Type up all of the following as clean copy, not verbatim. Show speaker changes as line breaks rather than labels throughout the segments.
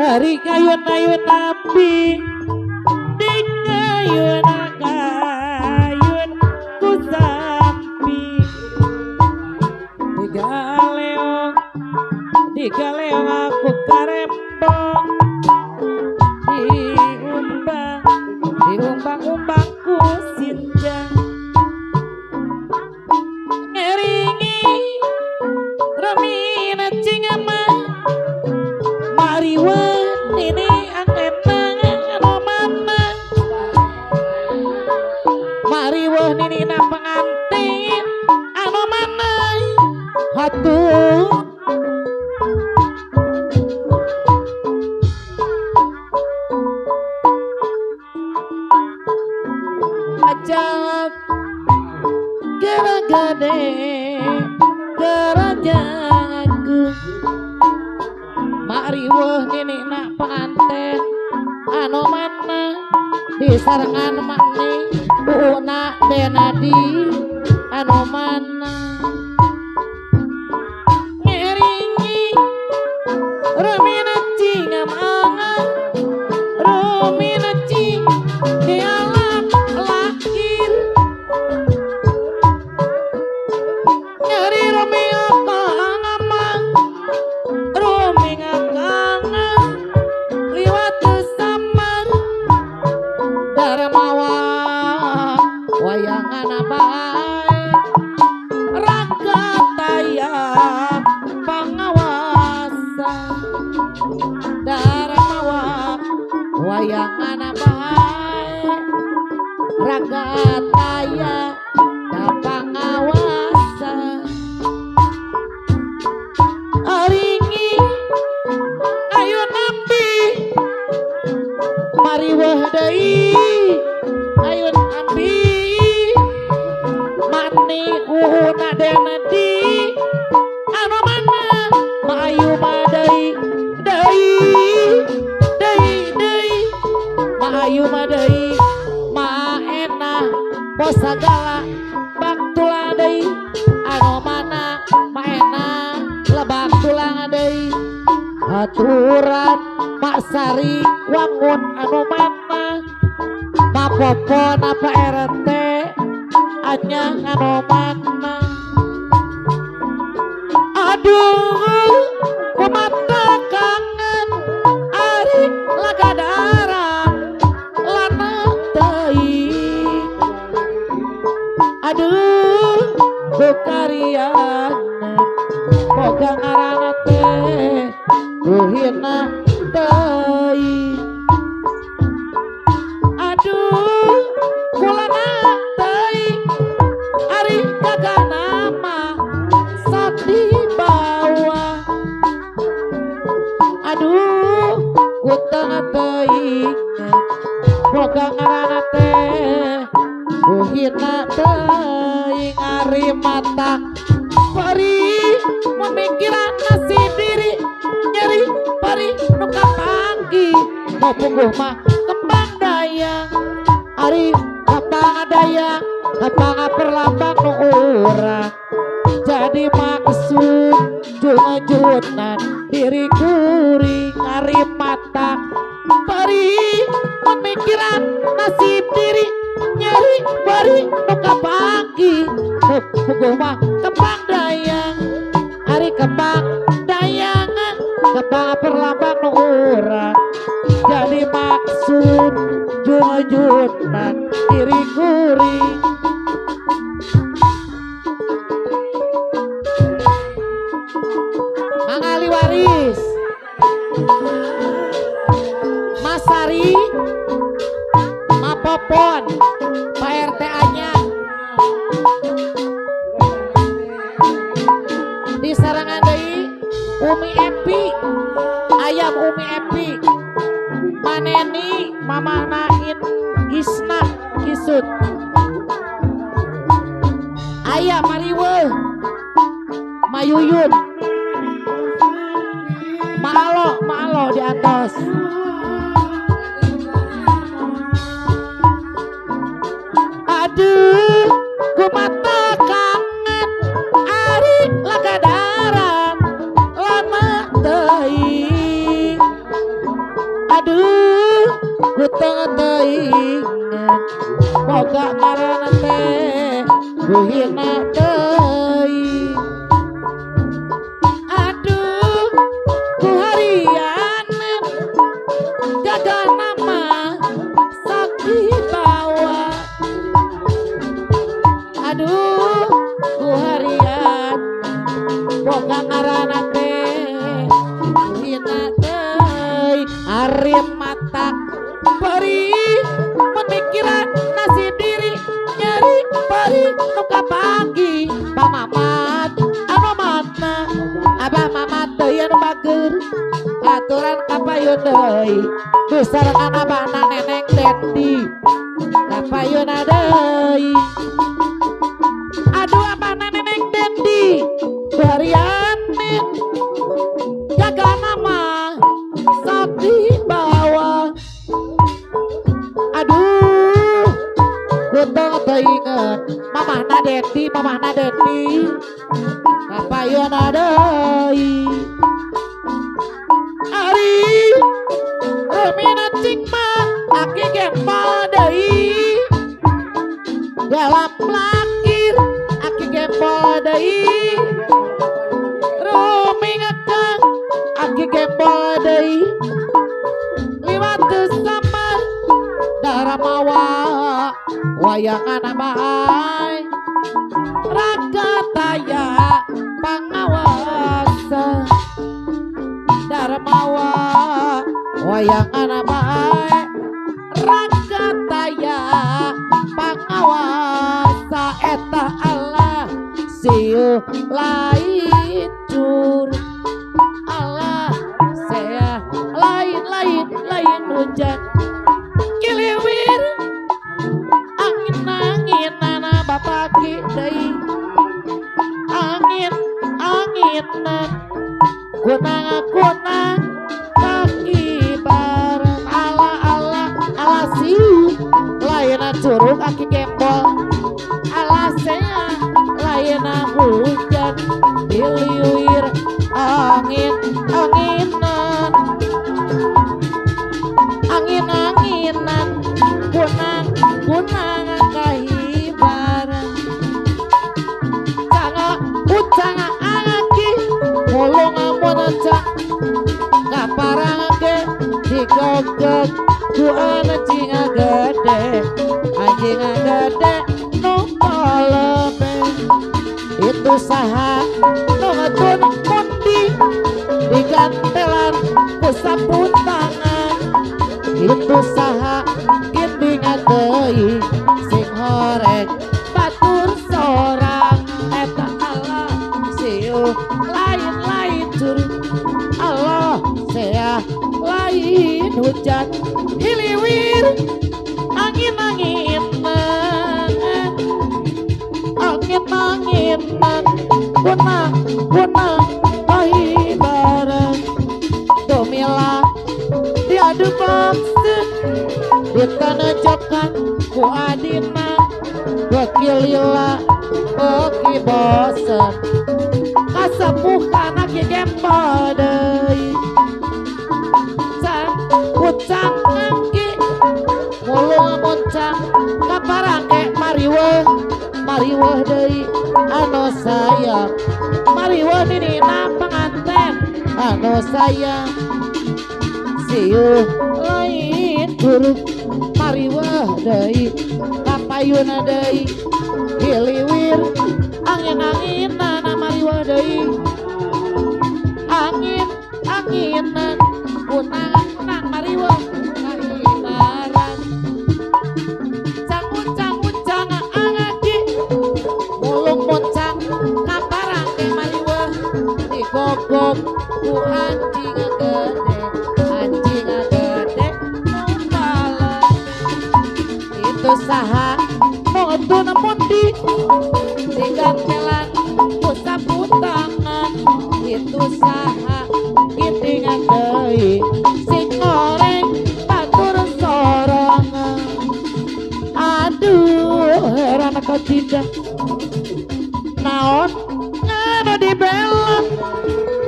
Ari kayun-ayun nabi di kayun ku sampi di galeong aku karembong diumbang-umbangku sinjang ngeringi remina cingama mariwan ini angenang anu mana mariwan ini na pengantin anu mana hatuh ajak geragade gerajaku mariweuh nini nak pengantin anu mana di sarangan makni una denadi anu mana ngeringi rumina cingam angan rumina cing dialam lahir nyari rumia kangamang rumia kangang liwat samar darmawa wayangan bae raga taya pangawasa darmawa wayangan bae raga taya da pangawasa aringi ayo nabi mariwah deui ayo nabi mani una denadi anu mana maayu madai deui maayu madai maena posagala baktula deui anu mana maena lebak tulang deui aturan Mak Sari wangun anu mana mapopo napa RT anyang anu mana aduh kumata kangen ari lagadaran lana teuing aduh bukarian boga ngaranna teh uhina teuing aduh kulana teuing ari gagana mah sok dibawa aduh kuteng teuing boga ngaranna teh uhina teuing ari mata pari memikiran nasi diri nyeri pari nuka panggi mau pungguh mah kembang dayang ari kapang dayang kapang perlambang nu urang jadi maksud junjunan diri kuring ari mata pari memikiran nasib diri nyeri pari nuka panggi mau pungguh mah kembang dayang ari kembang dayangan kembang perlambang nu urang jadi maksud junjunan diri kuring mangali waris Mas Sari mapopon Pak RT nya di sarangan deui Umi Epi ayam Umi Epi maneni mama nain Gisna Kisut ayam mariweuh Mayuyun Maalo di atas aduh kumata kangen ari lagadaran lama teuing ku hina deui. Aduh ku harianan jaga nama sakti bawa. Aduh ku harian boga ngaranna teh hina deui. Ari mata perih pemikiran nasi diri nyeri perih nuka pagi pamamat anu matna abah mamat teu anu bager aturan kapayun deui besarangan abahna neneng Dendi kapayun deui. Aduh abahna neneng Dendi barianin jaga nama sakti bawa. Aduh kutung teinget mamahna Dendi kapayun deui. Ari remina cing mah aki gempal deui dalam lakir aki gempal deui rumi ngekang aki gempal deui liwat samar daramawa wayangan bae raga taya pangawasa darmawa wayangan bae raga taya pangawasa eta Allah siu lain cur Allah saya lain hujan kiliwir angin-anginan bapaki deui angin-anginan kunang-kunang kaki bareng Allah siu lain curug aki gembol Allah saya lain hujan diliwir angin-anginan kunang kahibaran canga angaki mulung amunacang ngaparangke digogok ku anjing gede nu paleme itu saha nu ngetun mundi digantelan ku sapu tangan itu saha gendingan deui sing horeng batur sorang eta Allah siu lain curug Allah sea lain hujan hiliwir angin-anginan kunang kahibaran domila diadu maksud ditanajakan ku adina bekilila beki bosen kasepuhan aki gempal deui ucang angki mulung muncang kaparangke mariweuh deui anu sayang mariweuh nina penganten anu sayang siu lain curug mariweuh deui kapayun deui hiliwir angin-anginan mariweuh deui angin-anginan kunang mariweuh kahibaran cang-ucang angaki mulung muncang kaparangke mariweuh digogok ku anjing gede itu saha nutun mundi digantelan ku sapu tangan itu saha gendingan deui sing goreng batur sorangan. Aduh heran kau tidak naon ngana dibelak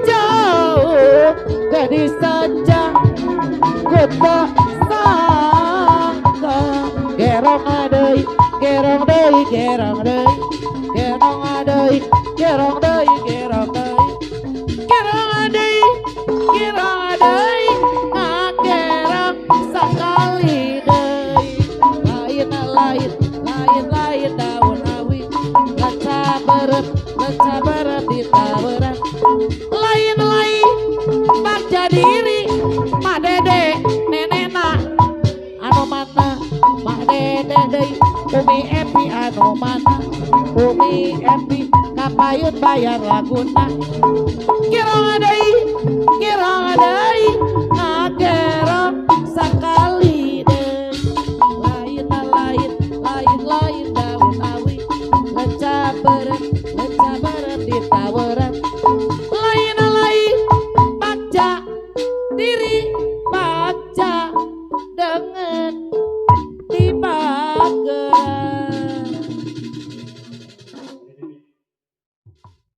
jauh gadi saja ku tak sangka gerong deui gerong deui gerong deui gerong deui gerong deui ngagerong sakali deui lain lain daun awi leca beret di taberan lain bagja diri mak dede nenena anu mana mak dede deui umi epi anu mana umi epi kapayun bayar laguna kirang deui ngagerong sakali deui lain daun awi leca beret di taweran lain baca diri baca denger